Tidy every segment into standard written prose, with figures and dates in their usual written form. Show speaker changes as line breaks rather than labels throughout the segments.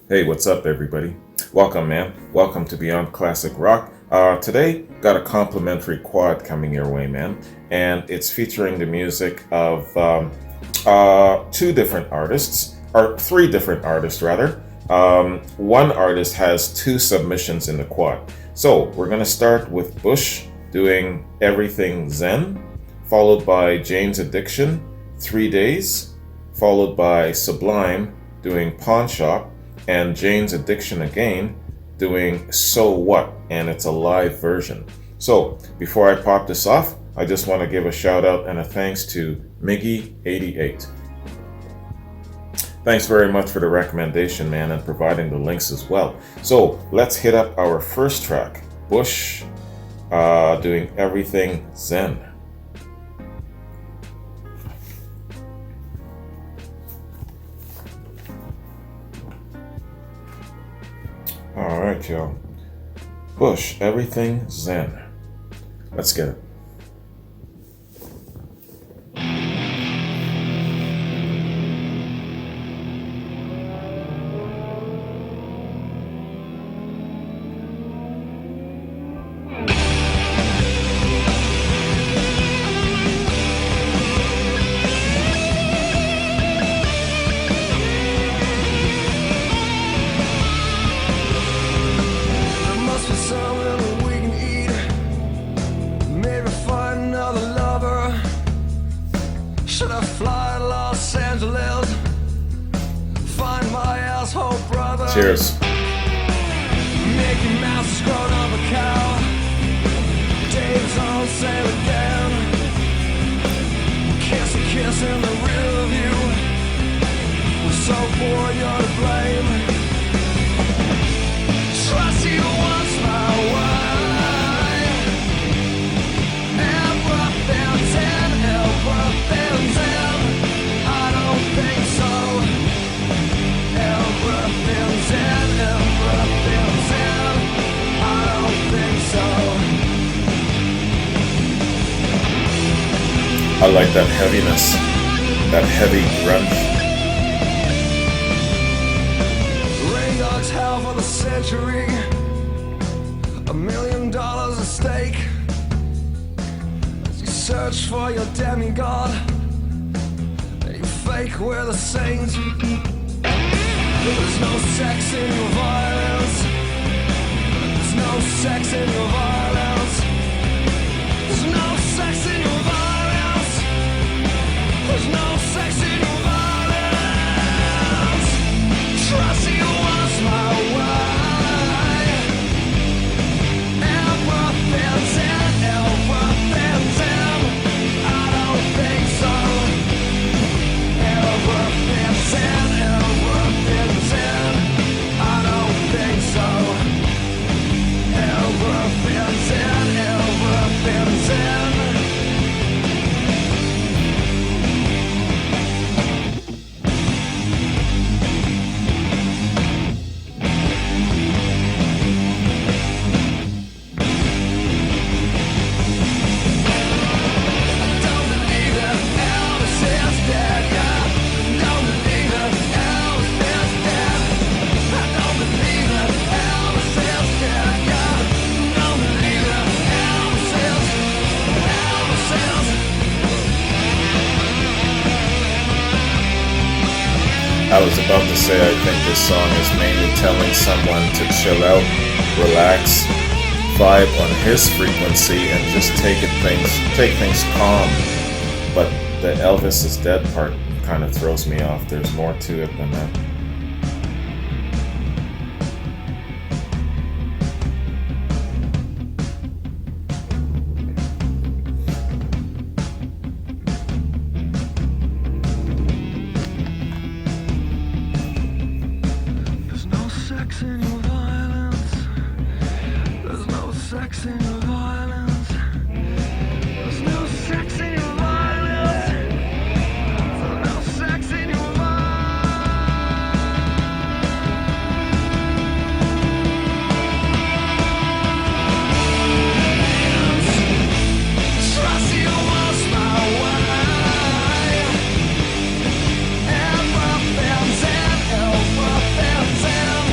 Hey, what's up, everybody? Welcome, man. Welcome to Beyond Classic Rock. Today, got a complimentary quad coming your way, man, and it's featuring the music of two different artists, or three different artists, rather. One artist has two submissions in the quad. So, we're going to start with Bush doing Everything Zen, followed by Jane's Addiction, 3 Days, followed by Sublime doing Pawn Shop, and Jane's Addiction again doing So What, and it's a live version. So before I pop this off, I just want to give a shout out and a thanks to Miggy88. Thanks very much for the recommendation, man, and providing the links as well. So let's hit up our first track, Bush doing Everything Zen. All right, y'all. Bush, Everything Zen. Let's get it.
Should I fly to Los Angeles? Find my asshole brother.
Cheers.
Mickey Mouse has grown up a cow. Dave's on sale again. Kiss a kiss in the rear view. We're so poor, you're to blame. Trust you once my wife. Everything's in, everything's in. I don't think so. Everything's in, everything's in. I don't think so.
I like that heaviness, that heavy grunge.
Rain dogs howl for the century. $1 million at stake. As you search for your demigod, and you fake we're the saints. There's no sex in your violence. There's no sex in your violence. There's no sex in your violence. There's no sex in your violence. Trust you was my wife. Everything's in, everything's in. I don't think so. Everything's in, everything's in. I don't think so. Everything's in, everything's in. Don't believe that Elvis is dead, yeah. Don't believe that Elvis is dead. I don't believe that Elvis is dead, yeah. Don't believe that Elvis is.
I was about to say I think this song is mainly telling someone to chill out, relax, vibe on his frequency, and just take things calm. But the Elvis is dead part kind of throws me off. There's more to it than that.
There's no sex in your violence. There's no sex in your violence. There's no sex in your violence. There's no sex in your violence. Trust you was my wife. Everything's in, everything's in.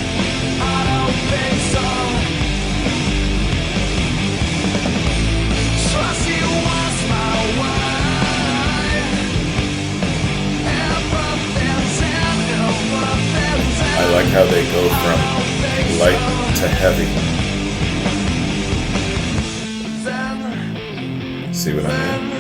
how they go from light to heavy. See what I mean?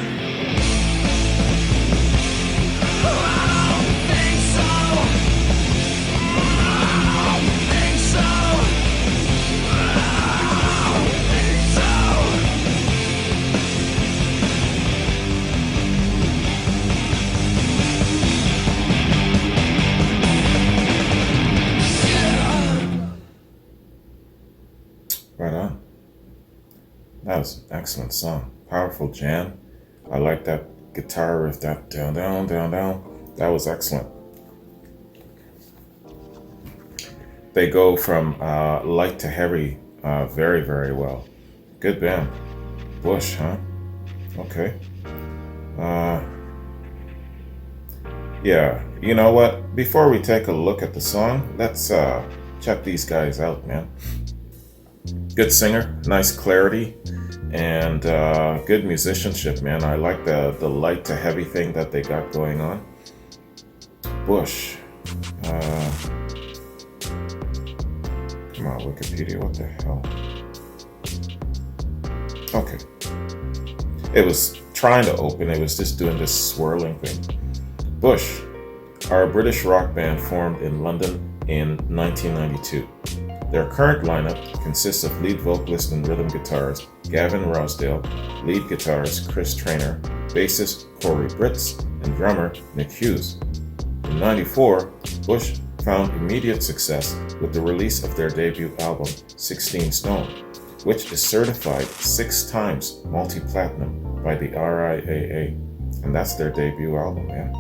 Right on. That was an excellent song. Powerful jam. I like that guitar riff, that down, down, down, down. That was excellent. They go from light to heavy very, very well. Good band. Bush, huh? Okay. Yeah, you know what? Before we take a look at the song, let's check these guys out, man. Good singer, nice clarity, and good musicianship, man. I like the light to heavy thing that they got going on. Bush. Come on, Wikipedia, what the hell? Okay. It was trying to open, it was just doing this swirling thing. Bush are a British rock band formed in London in 1992. Their current lineup consists of lead vocalist and rhythm guitarist Gavin Rossdale, lead guitarist Chris Traynor, bassist Corey Britz, and drummer Nick Hughes. In '94, Bush found immediate success with the release of their debut album, 16 Stone, which is certified 6 times multi-platinum by the RIAA, and that's their debut album, man.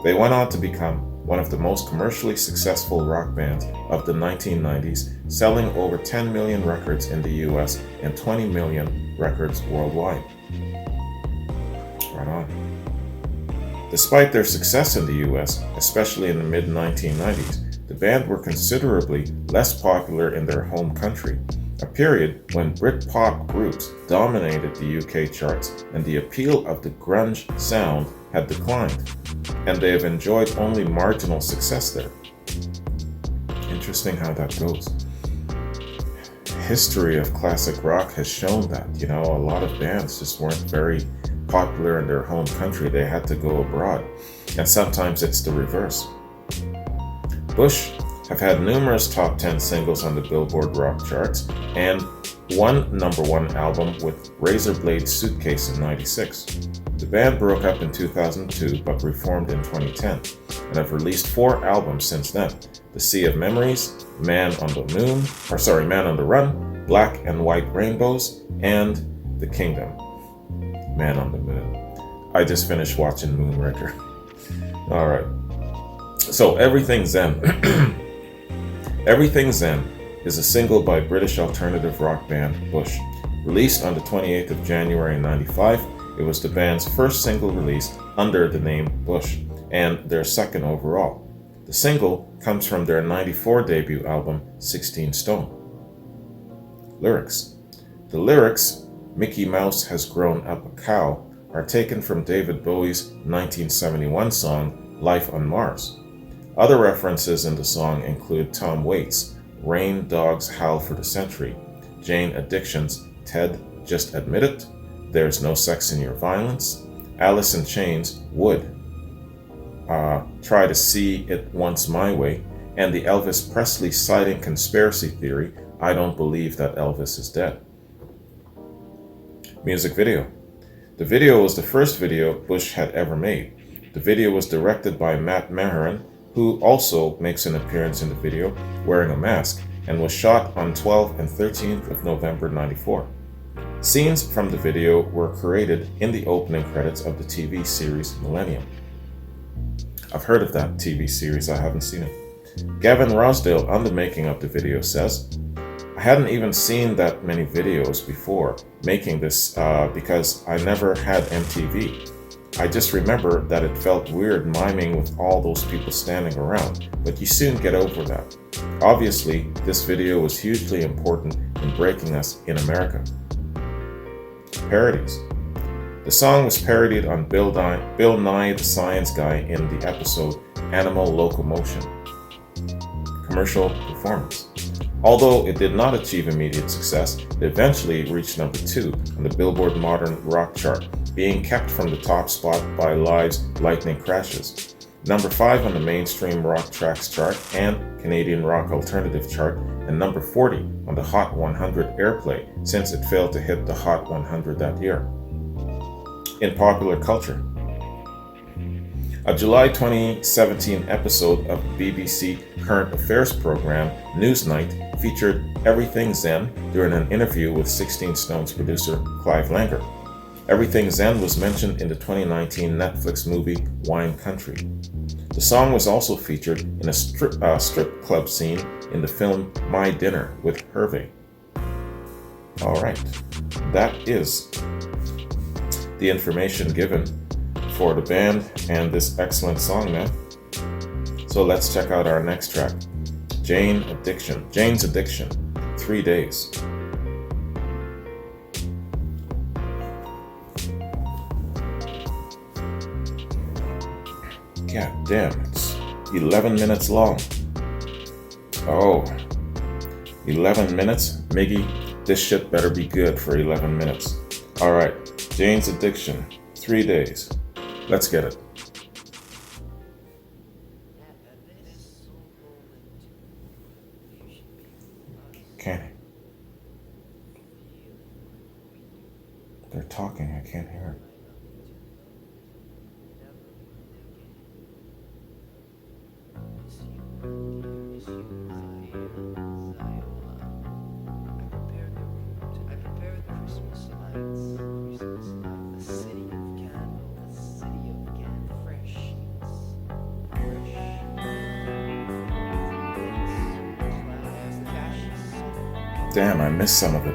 They went on to become one of the most commercially successful rock bands of the 1990s, selling over 10 million records in the US and 20 million records worldwide. Right on. Despite their success in the US, especially in the mid-1990s, the band were considerably less popular in their home country, a period when Britpop groups dominated the UK charts and the appeal of the grunge sound had declined, and they have enjoyed only marginal success there. Interesting how that goes. History of classic rock has shown that, a lot of bands just weren't very popular in their home country. They had to go abroad, and sometimes it's the reverse. Bush have had numerous top 10 singles on the Billboard rock charts and one #1 album with Razorblade Suitcase in '96. The band broke up in 2002 but reformed in 2010 and have released 4 albums since then: The Sea of Memories, Man on the Run, Black and White Rainbows, and The Kingdom. Man on the Moon. I just finished watching Moonraker. Alright. So, Everything Zen. Everything Zen is a single by British alternative rock band Bush. Released on the 28th of January 1995, it was the band's first single release under the name Bush, and their second overall. The single comes from their '94 debut album, 16 Stone. Lyrics. The lyrics, "Mickey Mouse has grown up a cow," are taken from David Bowie's 1971 song, Life on Mars. Other references in the song include Tom Waits' Rain Dogs Howl for the Century, Jane Addiction's Ted, Just Admit It, There's No Sex in Your Violence, Alice in Chains' Would, Try to See It Once My Way, and the Elvis Presley sighting conspiracy theory, I Don't Believe That Elvis Is Dead. Music video. The video was the first video Bush had ever made. The video was directed by Matt Maharan, who also makes an appearance in the video wearing a mask, and was shot on 12th and 13th of November '94. Scenes from the video were created in the opening credits of the TV series Millennium. I've heard of that TV series, I haven't seen it. Gavin Rossdale on the making of the video says, "I hadn't even seen that many videos before making this because I never had MTV. I just remember that it felt weird miming with all those people standing around, but you soon get over that. Obviously, this video was hugely important in breaking us in America." Parodies. The song was parodied on Bill Nye the Science Guy in the episode Animal Locomotion. commercial performance. Although it did not achieve immediate success, it eventually reached number 2 on the Billboard Modern Rock chart, being kept from the top spot by Live's Lightning Crashes. Number 5 on the Mainstream Rock Tracks chart and Canadian Rock Alternative chart, and number 40 on the Hot 100 airplay since it failed to hit the Hot 100 that year. In popular culture, a July 2017 episode of BBC Current Affairs program Newsnight featured Everything Zen during an interview with 16 Stones producer Clive Langer. Everything Zen was mentioned in the 2019 Netflix movie Wine Country. The song was also featured in a strip club scene in the film My Dinner with Hervé. Alright, that is the information given for the band and this excellent song, man. So let's check out our next track, Jane's Addiction, 3 Days. God damn, it's 11 minutes long. Oh, 11 minutes? Miggy, this shit better be good for 11 minutes. Alright, Jane's Addiction, 3 Days. Let's get it. Can't. They're talking, I can't hear it. Damn, I missed some of it.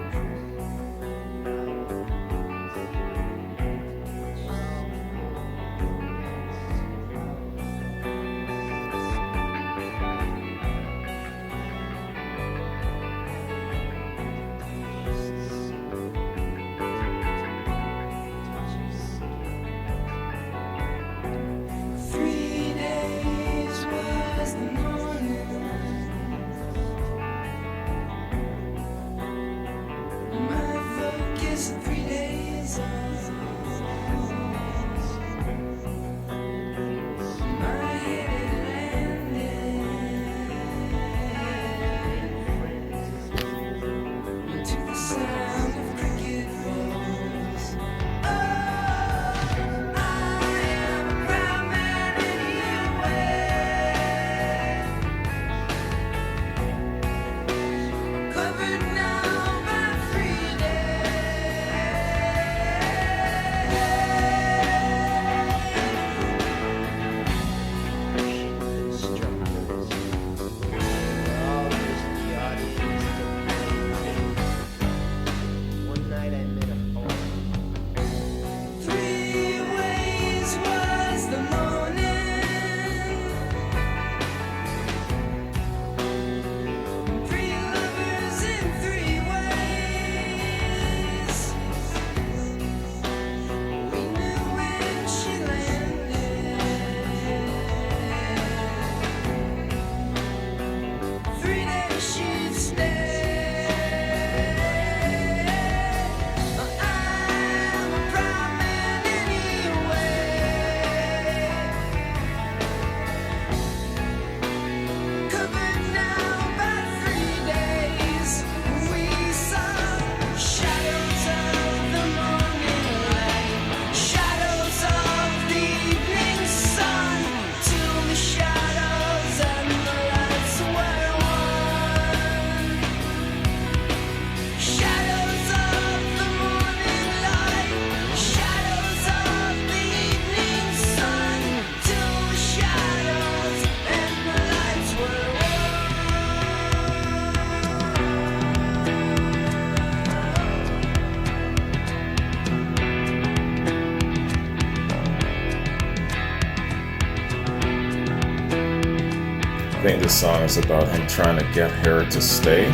I think this song is about him trying to get her to stay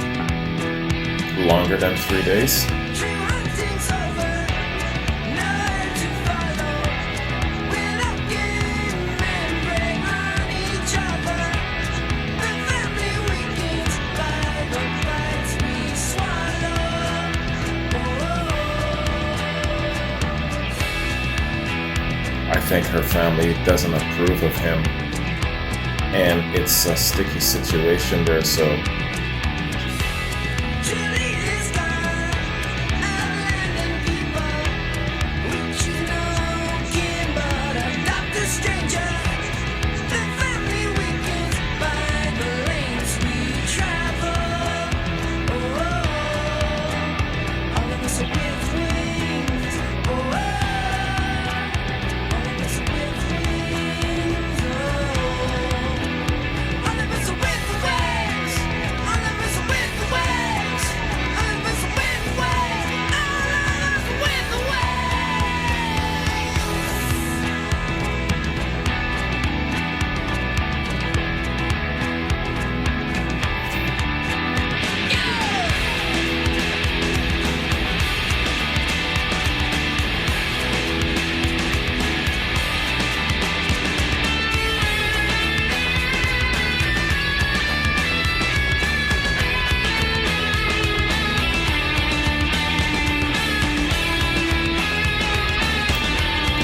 longer than 3 days. think her family doesn't approve of him, and it's a sticky situation there. So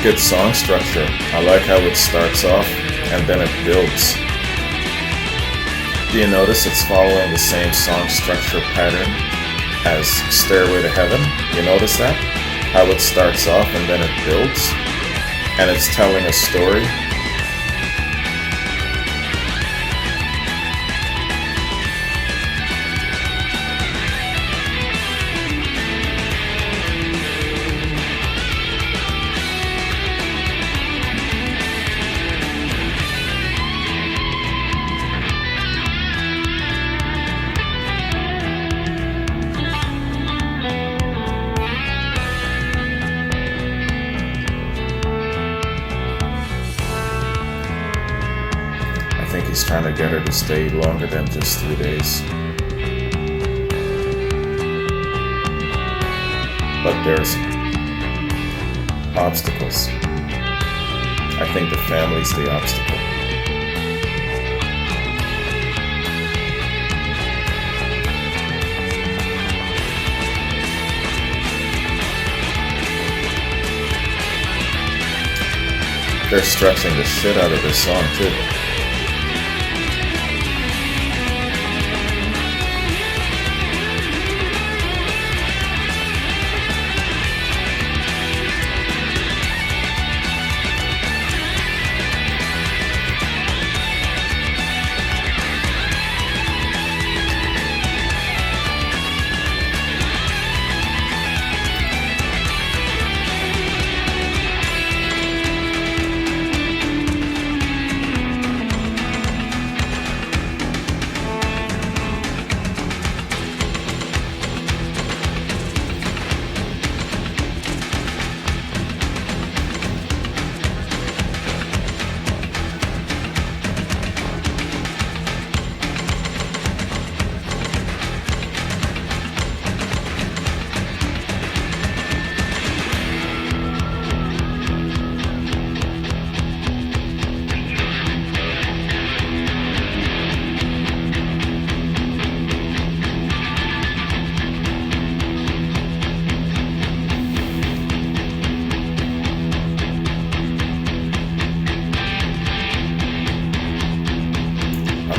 good song structure. I like how it starts off and then it builds. Do you notice it's following the same song structure pattern as Stairway to Heaven? You notice that? How it starts off and then it builds? And it's telling a story. I think he's trying to get her to stay longer than just 3 days. But there's obstacles. I think the family's the obstacle. They're stretching the shit out of this song too.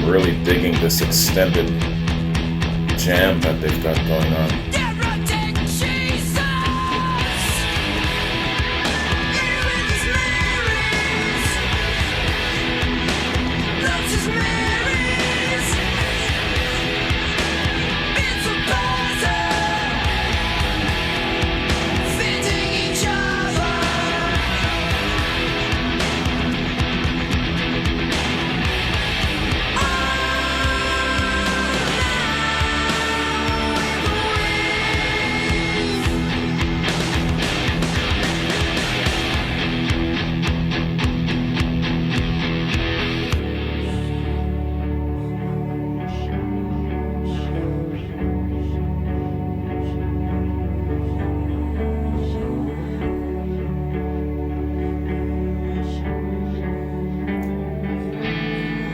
Really digging this extended jam that they've got going on.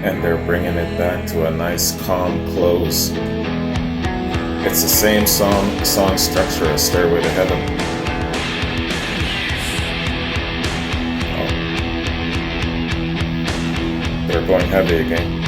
And they're bringing it back to a nice calm close. It's the same song structure as Stairway to Heaven. Oh. start going heavy again.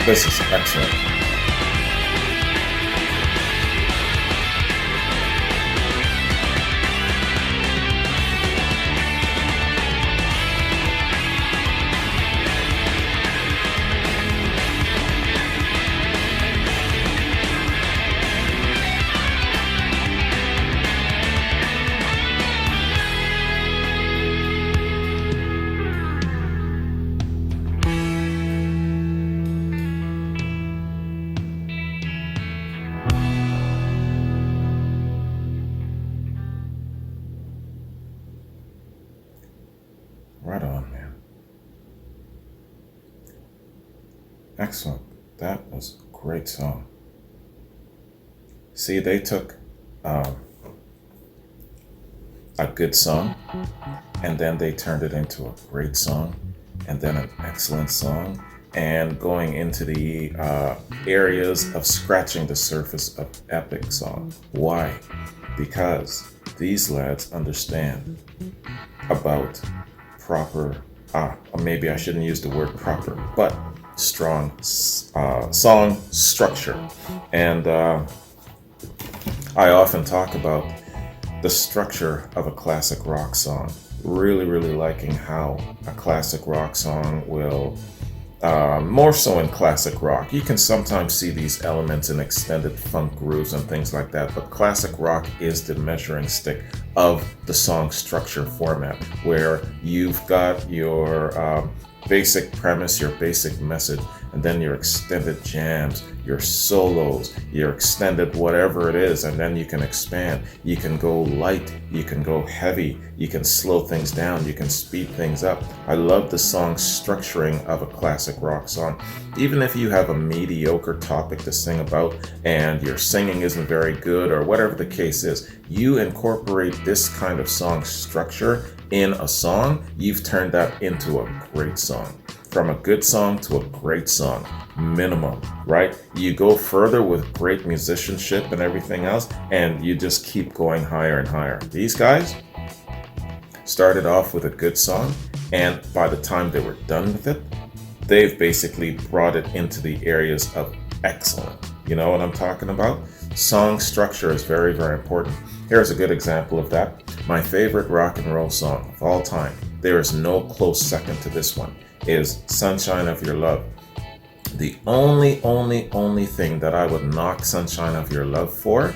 This is excellent. Right on, man. Excellent. That was a great song. See, they took a good song and then they turned it into a great song and then an excellent song and going into the areas of scratching the surface of epic song. Why? Because these lads understand about proper, or maybe I shouldn't use the word proper, but strong song structure. And I often talk about the structure of a classic rock song. Really liking how a classic rock song will, more so in classic rock. You can sometimes see these elements in extended funk grooves and things like that, but classic rock is the measuring stick of the song structure format, where you've got your basic premise, your basic message, and then your extended jams, your solos, your extended whatever it is, and then you can expand. You can go light, you can go heavy, you can slow things down, you can speed things up. I love the song structuring of a classic rock song. Even if you have a mediocre topic to sing about and your singing isn't very good or whatever the case is, you incorporate this kind of song structure in a song, you've turned that into a great song. From a good song to a great song, minimum, right? You go further with great musicianship and everything else, and you just keep going higher and higher. These guys started off with a good song, and by the time they were done with it, they've basically brought it into the areas of excellent. You know what I'm talking about? Song structure is very important. Here's a good example of that. My favorite rock and roll song of all time, there is no close second to this one, is Sunshine of Your Love. The only thing that I would knock Sunshine of Your Love for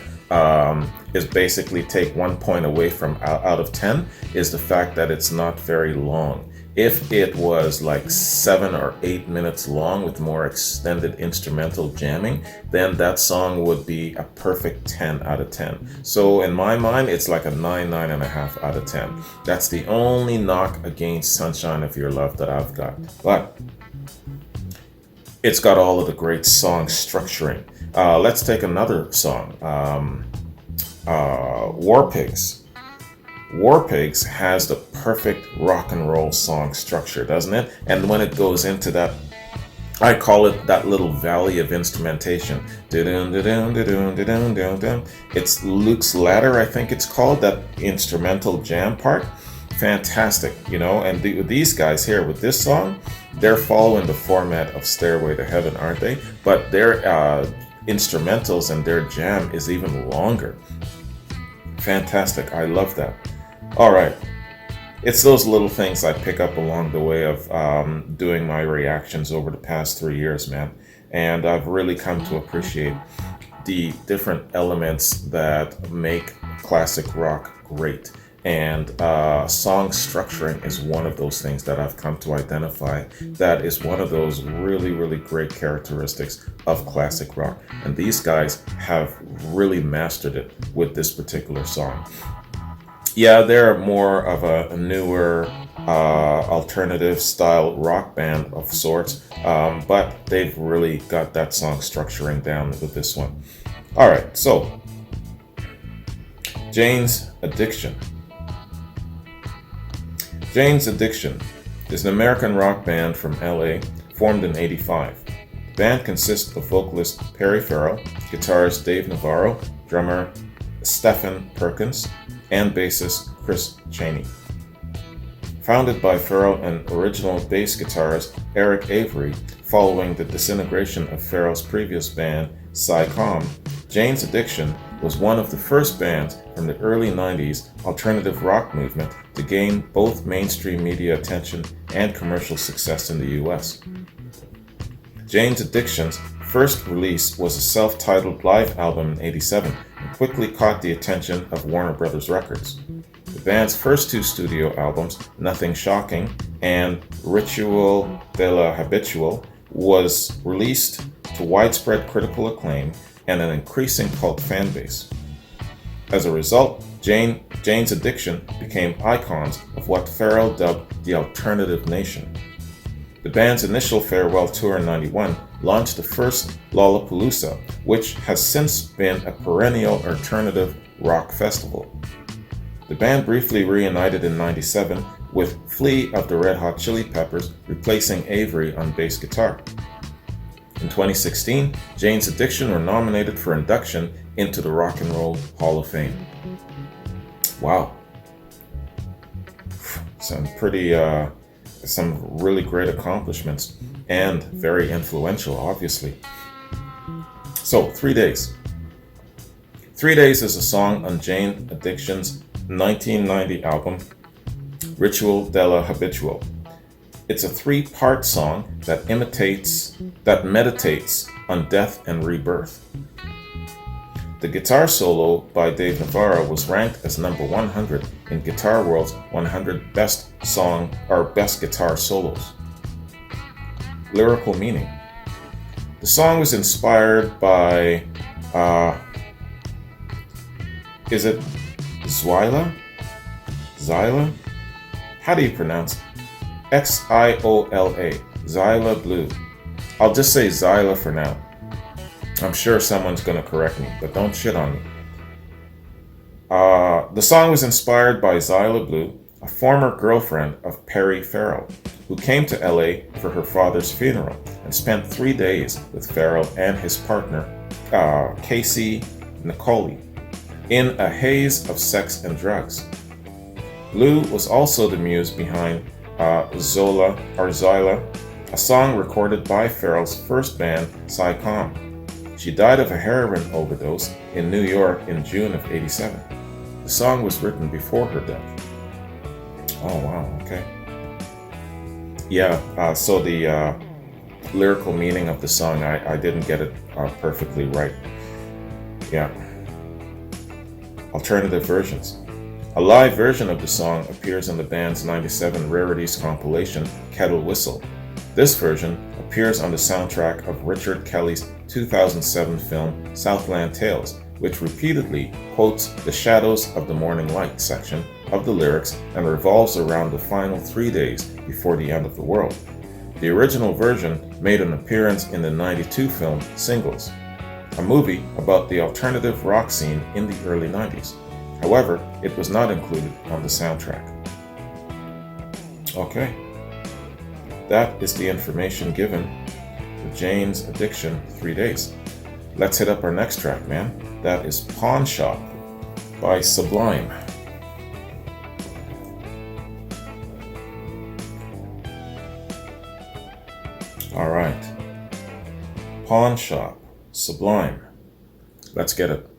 is basically take 1 point away from out of 10, is the fact that it's not very long. If it was like 7 or 8 minutes long with more extended instrumental jamming, then that song would be a perfect 10 out of 10. So in my mind, it's like a 9.5 out of 10. That's the only knock against Sunshine of Your Love that I've got. But it's got all of the great song structuring. Let's take another song. War Pigs. War Pigs has the perfect rock and roll song structure, doesn't it? And when it goes into that I call it that little valley of instrumentation. It's Luke's Ladder, I think it's called, that instrumental jam part. Fantastic, and these guys here with this song, they're following the format of Stairway to Heaven, aren't they? But their instrumentals and their jam is even longer. Fantastic, I love that. All right. It's those little things I pick up along the way of doing my reactions over the past 3 years, man. And I've really come to appreciate the different elements that make classic rock great. And song structuring is one of those things that I've come to identify. That is one of those really, really great characteristics of classic rock. And these guys have really mastered it with this particular song. Yeah, they're more of a newer alternative style rock band of sorts, but they've really got that song structuring down with this one. All right, so Jane's Addiction. Jane's Addiction is an American rock band from LA formed in '85. The band consists of vocalist Perry Farrell, guitarist Dave Navarro, drummer Stephen Perkins, and bassist Chris Chaney. Founded by Farrell and original bass guitarist Eric Avery following the disintegration of Farrell's previous band, Psycom, Jane's Addiction was one of the first bands from the early 90s alternative rock movement to gain both mainstream media attention and commercial success in the US. Jane's Addiction's first release was a self-titled live album in '87 and quickly caught the attention of Warner Brothers Records. The band's first two studio albums, Nothing Shocking and Ritual de la Habitual, was released to widespread critical acclaim and an increasing cult fan base. As a result, Jane's Addiction became icons of what Farrell dubbed the Alternative Nation. The band's initial farewell tour in '91 launched the first Lollapalooza, which has since been a perennial alternative rock festival. The band briefly reunited in '97 with Flea of the Red Hot Chili Peppers replacing Avery on bass guitar. In 2016, Jane's Addiction were nominated for induction into the Rock and Roll Hall of Fame. Wow. Some really great accomplishments and very influential, obviously. So, 3 Days. 3 Days is a song on Jane Addiction's 1990 album, Ritual de la Habitual. It's a 3-part song that meditates on death and rebirth. The guitar solo by Dave Navarro was ranked as number 100 in Guitar World's 100 best guitar solos. Lyrical meaning. The song was inspired by, is it Xyla? How do you pronounce it? Xiola, Xyla Blue. I'll just say Xyla for now. I'm sure someone's going to correct me, but don't shit on me. The song was inspired by Xyla Blue, a former girlfriend of Perry Farrell, who came to LA for her father's funeral and spent 3 days with Farrell and his partner, Casey Nicoli, in a haze of sex and drugs. Blue was also the muse behind Xyla, a song recorded by Farrell's first band, Psycom. She died of a heroin overdose in New York in June of '87. The song was written before her death. Oh wow, okay. Yeah, so the lyrical meaning of the song, I didn't get it perfectly right. Yeah. Alternative versions. A live version of the song appears in the band's '97 Rarities compilation, Kettle Whistle. This version appears on the soundtrack of Richard Kelly's 2007 film Southland Tales, which repeatedly quotes the Shadows of the Morning Light section of the lyrics and revolves around the final 3 days before the end of the world. The original version made an appearance in the '92 film Singles, a movie about the alternative rock scene in the early '90s. However, it was not included on the soundtrack. Okay. That is the information given Jane's Addiction 3 Days. Let's hit up our next track, man. That is Pawn Shop by Sublime. All right. Pawn Shop, Sublime. Let's get it.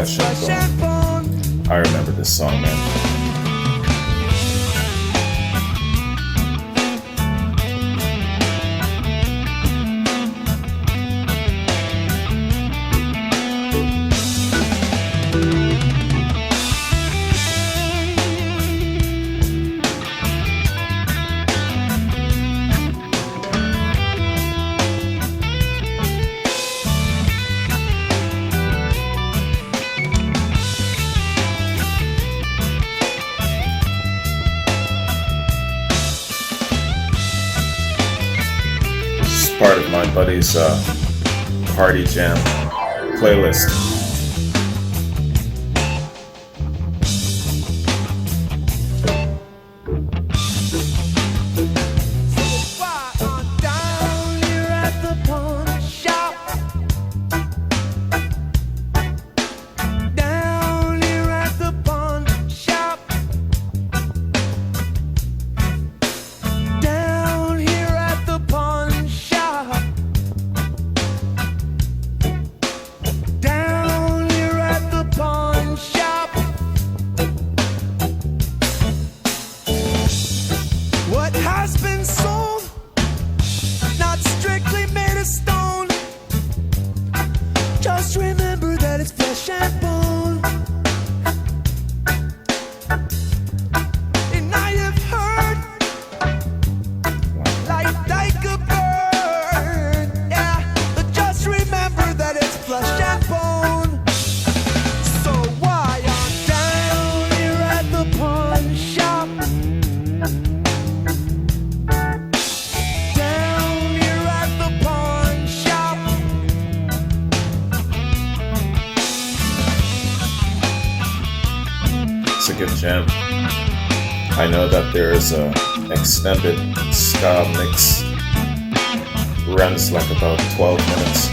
Flesh and Bone. I remember this song, man. Part of my buddy's party jam playlist. It's a good jam. I know that there is a extended ska mix, runs like about 12 minutes.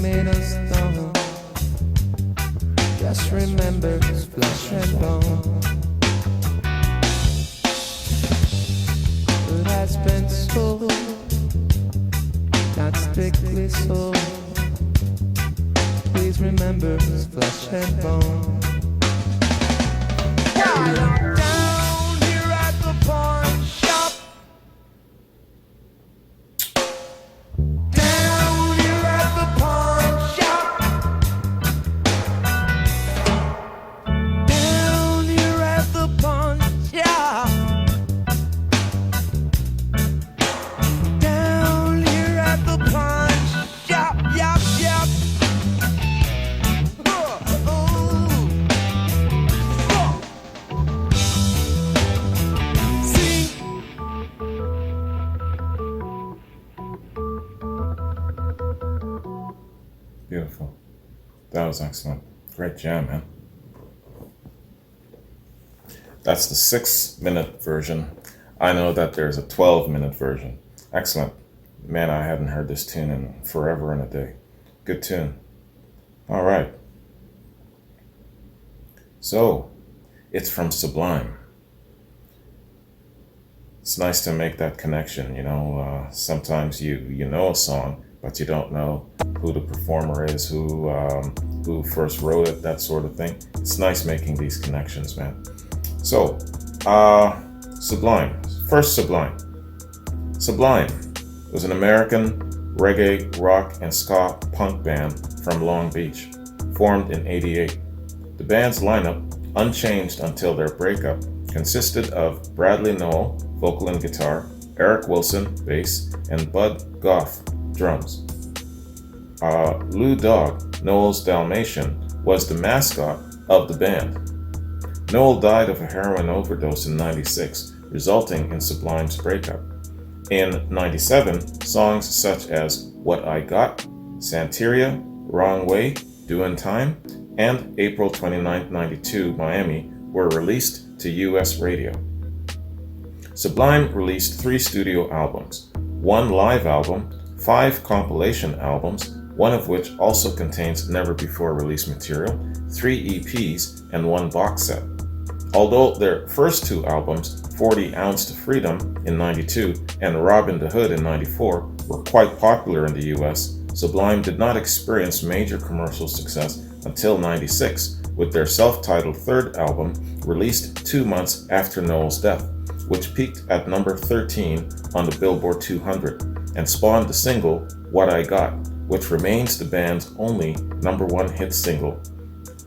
made of stone. Just remember it's flesh and bone. It has been sold, not strictly so. Please remember it's flesh and bone. While I'm down here at the pawn shop, down here at the pawn shop, down here at the pawn shop, down here at the pawn shop, yap, yap.
Beautiful. That was excellent. Great jam, man. That's the 6-minute version. I know that there's a 12-minute version. Excellent. Man, I hadn't heard this tune in forever and a day. Good tune. All right. So, it's from Sublime. It's nice to make that connection, you know. Sometimes you know a song, but you don't know who the performer is, who first wrote it, that sort of thing. It's nice making these connections, man. So, Sublime. First Sublime. Sublime was an American reggae, rock, and ska punk band from Long Beach, formed in '88. The band's lineup, unchanged until their breakup, consisted of Bradley Noel, vocal and guitar, Eric Wilson, bass, and Bud Goff, drums. Lou Dog, Noel's Dalmatian, was the mascot of the band. Noel died of a heroin overdose in '96, resulting in Sublime's breakup. In '97, songs such as What I Got, Santeria, Wrong Way, Doin' Time, and April 29, '92, Miami were released to US radio. Sublime released 3 studio albums, 1 live album, 5 compilation albums, one of which also contains never-before-released material, 3 EPs, and 1 box set. Although their first 2 albums, 40 Ounce to Freedom in '92 and Robin the Hood in '94, were quite popular in the US, Sublime did not experience major commercial success until '96, with their self-titled 3rd album released 2 months after Noel's death, which peaked at number 13 on the Billboard 200 and spawned the single What I Got, which remains the band's only number 1 hit single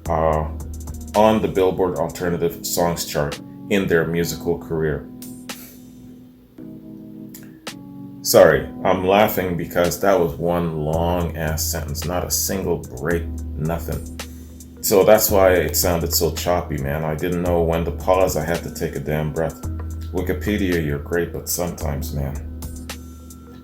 on the Billboard Alternative Songs chart in their musical career. Sorry, I'm laughing because that was one long ass sentence, not a single break, nothing. So that's why it sounded so choppy, man. I didn't know when to pause. I had to take a damn breath. Wikipedia, you're great, but sometimes, man.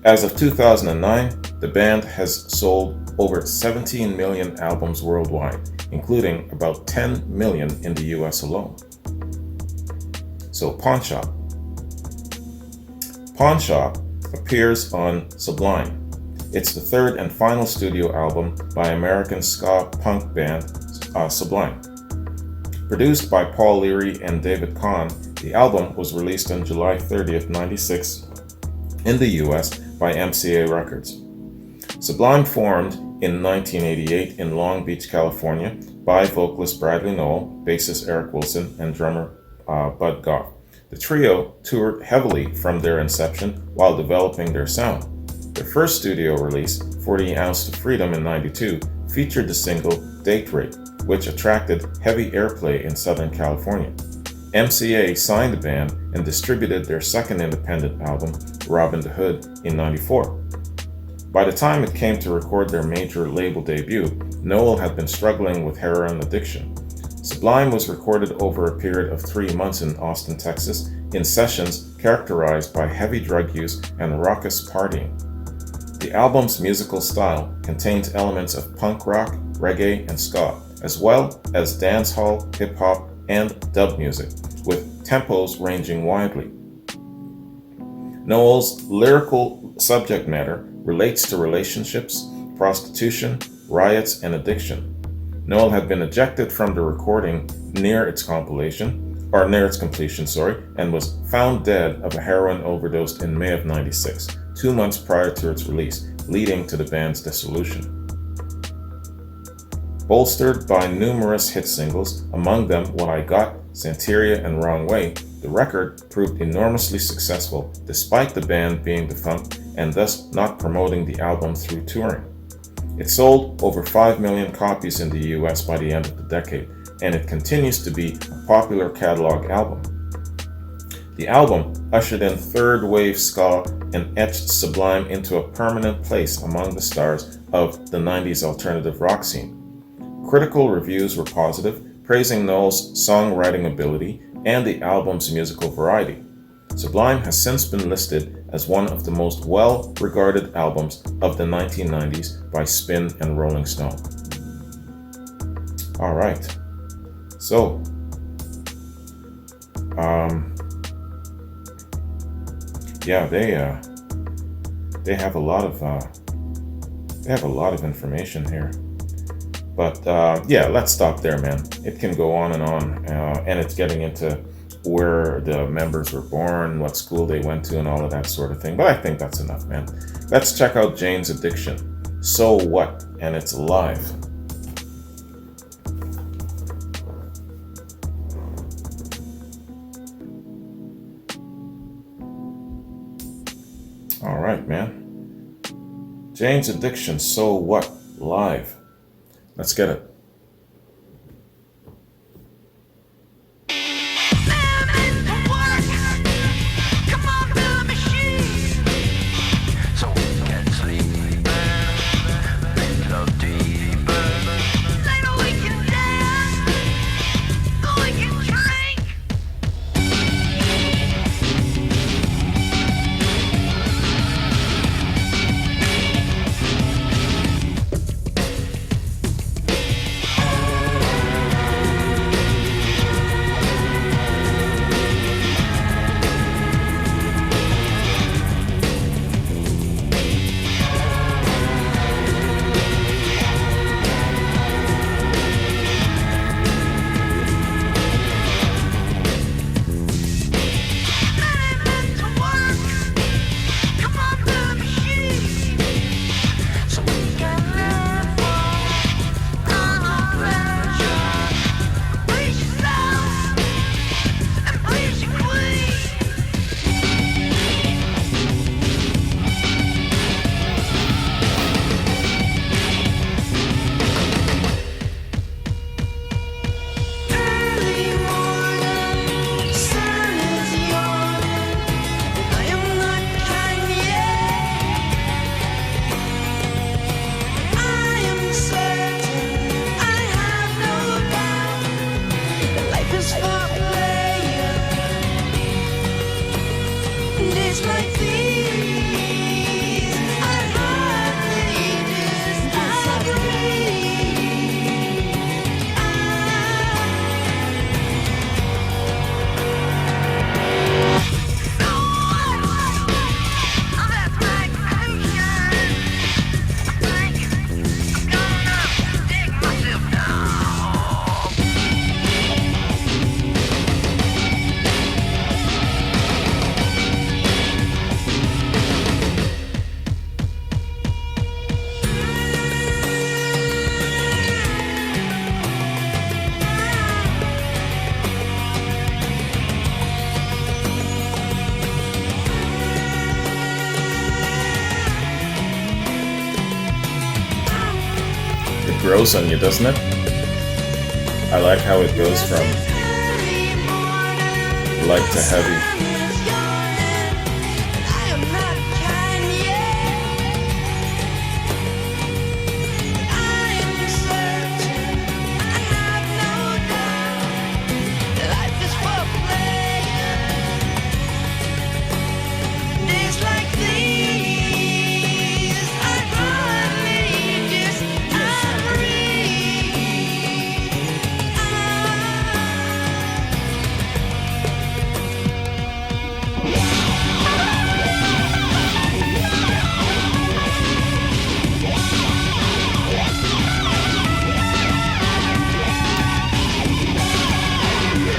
As of 2009, the band has sold over 17 million albums worldwide, including about 10 million in the US alone. So, Pawn Shop. Pawn Shop appears on Sublime. It's the 3rd and final studio album by American ska punk band Sublime. Produced by Paul Leary and David Kahn, the album was released on July 30th, '96 in the US by MCA Records. Sublime formed in 1988 in Long Beach, California by vocalist Bradley Noel, bassist Eric Wilson, and drummer Bud Goff. The trio toured heavily from their inception while developing their sound. Their first studio release, 40 Ounce to Freedom in '92, featured the single Date Rape, which attracted heavy airplay in Southern California. MCA signed the band and distributed their second independent album, Robin the Hood, in '94. By the time it came to record their major label debut, Noel had been struggling with heroin addiction. Sublime was recorded over a period of 3 months in Austin, Texas, in sessions characterized by heavy drug use and raucous partying. The album's musical style contains elements of punk rock, reggae, and ska, as well as dancehall, hip-hop, and dub music, with tempos ranging widely. Noel's lyrical subject matter relates to relationships, prostitution, Riots and Addiction. Noel had been ejected from the recording near its completion, and was found dead of a heroin overdose in May of '96, 2 months prior to its release, leading to the band's dissolution. Bolstered by numerous hit singles, among them What I Got, Santeria, and Wrong Way, the record proved enormously successful despite the band being defunct and thus not promoting the album through touring. It sold over 5 million copies in the US by the end of the decade, and it continues to be a popular catalog album. The album ushered in third wave ska and etched Sublime into a permanent place among the stars of the 90s alternative rock scene. Critical reviews were positive, praising Noel's songwriting ability and the album's musical variety. Sublime has since been listed as one of the most well-regarded albums of the 1990s by Spin and Rolling Stone. All right, so yeah, they have a lot of information here. But yeah, let's stop there, man. It can go on, and it's getting into where the members were born, what school they went to, and all of that sort of thing. But I think that's enough, man. Let's check out Jane's Addiction, So What, and it's live. All right, man. Jane's Addiction, So What, live. Let's get it. Grows on you, doesn't it? I like how it goes from light to heavy.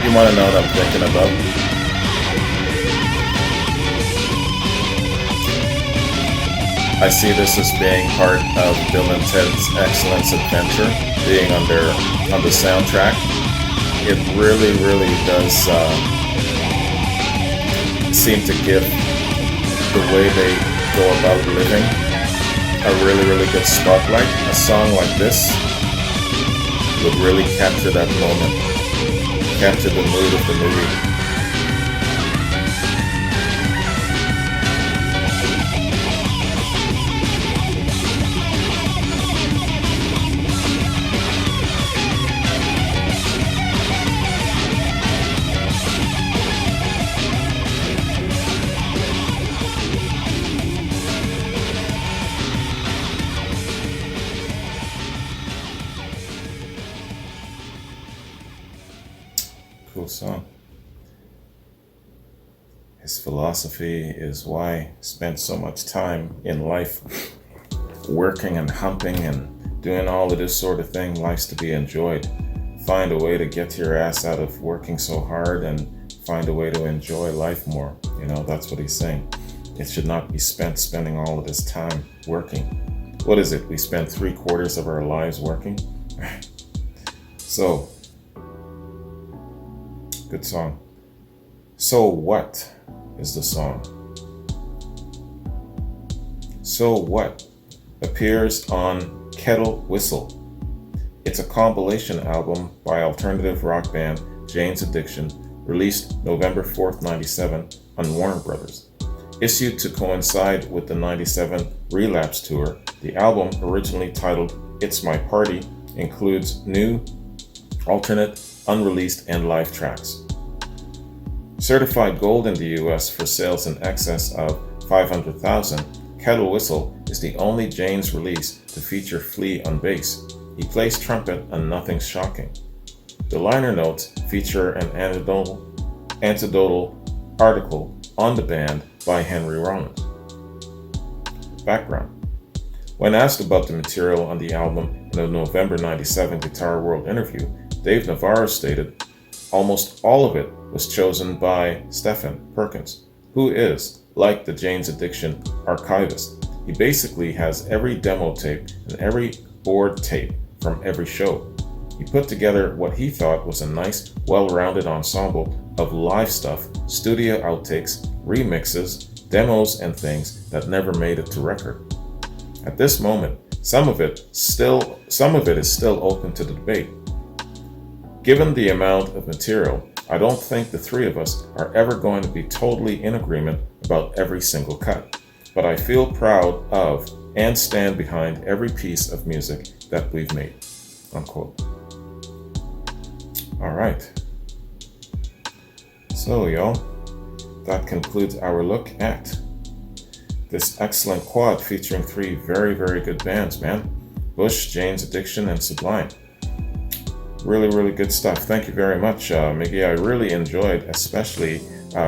You want to know what I'm thinking about? I see this as being part of Bill and Ted's Excellence Adventure, being on the soundtrack. It really, really does seem to give the way they go about living a really, really good spotlight. A song like this would really capture that moment, capture the mood of the movie. Cool song. His philosophy is why I spent so much time in life working and humping and doing all of this sort of thing. Life's to be enjoyed. Find a way to get your ass out of working so hard and find a way to enjoy life more. You know, that's what he's saying. It should not be spending all of this time working. What is it? We spend 3/4 of our lives working? So, good song. So What is the song. So What appears on Kettle Whistle. It's a compilation album by alternative rock band Jane's Addiction, released November 4th, 97 on Warner Brothers. Issued to coincide with the 97 Relapse Tour, the album, originally titled It's My Party, includes new, alternate, unreleased, and live tracks. Certified gold in the US for sales in excess of 500,000, Kettle Whistle is the only Jane's release to feature Flea on bass. He plays trumpet on Nothing's Shocking. The liner notes feature an anecdotal article on the band by Henry Rollins. Background. When asked about the material on the album in a November 97 Guitar World interview, Dave Navarro stated, "Almost all of it was chosen by Stephen Perkins, who is, like the Jane's Addiction archivist. He basically has every demo tape and every board tape from every show. He put together what he thought was a nice, well-rounded ensemble of live stuff, studio outtakes, remixes, demos, and things that never made it to record. At this moment, some of it is still open to debate. Given the amount of material, I don't think the three of us are ever going to be totally in agreement about every single cut, but I feel proud of and stand behind every piece of music that we've made." Unquote. All right. So, y'all, that concludes our look at this excellent quad featuring three very, very good bands, man. Bush, Jane's Addiction, and Sublime. Really, really good stuff. Thank you very much, Miggy. I really enjoyed, especially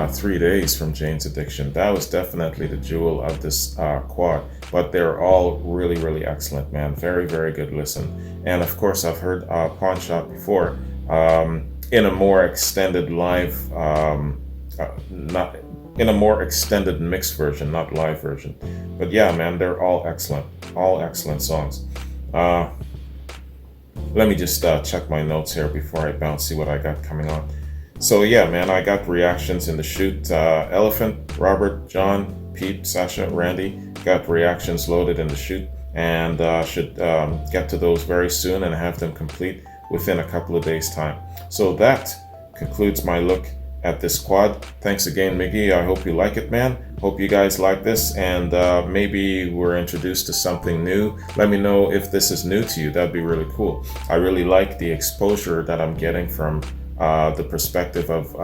3 Days from Jane's Addiction. That was definitely the jewel of this quad. But they're all really, really excellent, man. Very, very good listen. And of course, I've heard Pawn Shop before in a more extended live, not in a more extended mixed version, not live version. But yeah, man, they're all excellent songs. Let me just check my notes here before I bounce, see what I got coming on. So yeah, man, I got reactions in the shoot. Elephant, Robert, John, Pete, Sasha, Randy got reactions loaded in the shoot, and should get to those very soon and have them complete within a couple of days' time. So that concludes my look at this quad. Thanks again, Miggy. I hope you like it, man. Hope you guys like this, and maybe we're introduced to something new. Let me know if this is new to you. That'd be really cool. I really like the exposure that I'm getting from the perspective of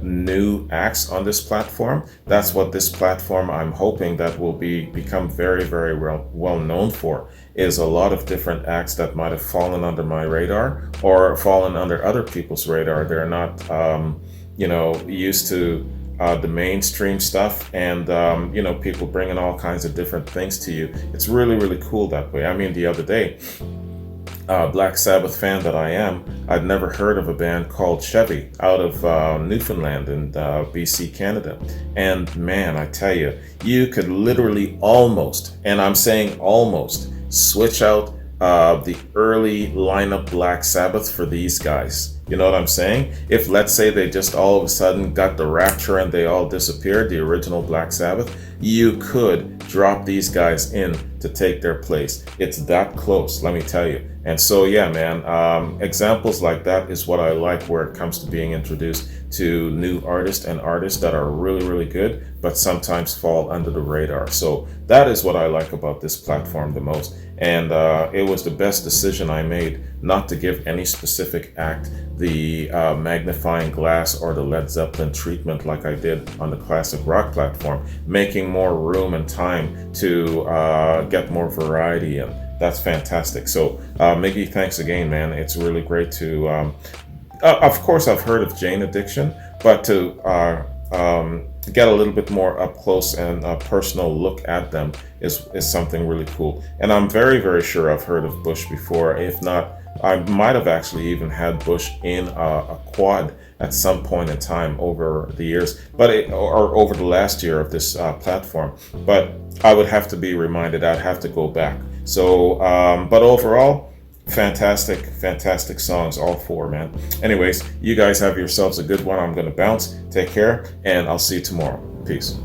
new acts on this platform. That's what this platform, I'm hoping that will become very, very well known for, is a lot of different acts that might have fallen under my radar or fallen under other people's radar. They're not used to the mainstream stuff, and people bringing all kinds of different things to you. It's really, really cool that way. I mean, the other day Black Sabbath fan that I am, I'd never heard of a band called Chevy out of Newfoundland and BC, Canada. And man, I tell you, you could literally almost, and I'm saying almost, switch out the early lineup Black Sabbath for these guys. You know what I'm saying? If, let's say, they just all of a sudden got the rapture and they all disappeared, the original Black Sabbath, you could drop these guys in to take their place. It's that close, let me tell you. And so, yeah, man, examples like that is what I like where it comes to being introduced to new artists and artists that are really, really good, but sometimes fall under the radar. So that is what I like about this platform the most. And it was the best decision I made not to give any specific act the magnifying glass or the Led Zeppelin treatment like I did on the classic rock platform, making more room and time to get more variety in. That's fantastic. So Miggy, thanks again, man. It's really great to, of course I've heard of Jane Addiction, but to get a little bit more up close and a personal look at them is something really cool. And I'm very, very sure I've heard of Bush before. If not, I might have actually even had Bush in a quad at some point in time over the years, or over the last year of this platform. But I would have to be reminded. I'd have to go back. So, but overall, fantastic songs, all four, man. Anyways, you guys have yourselves a good one. I'm going to bounce. Take care, and I'll see you tomorrow. Peace.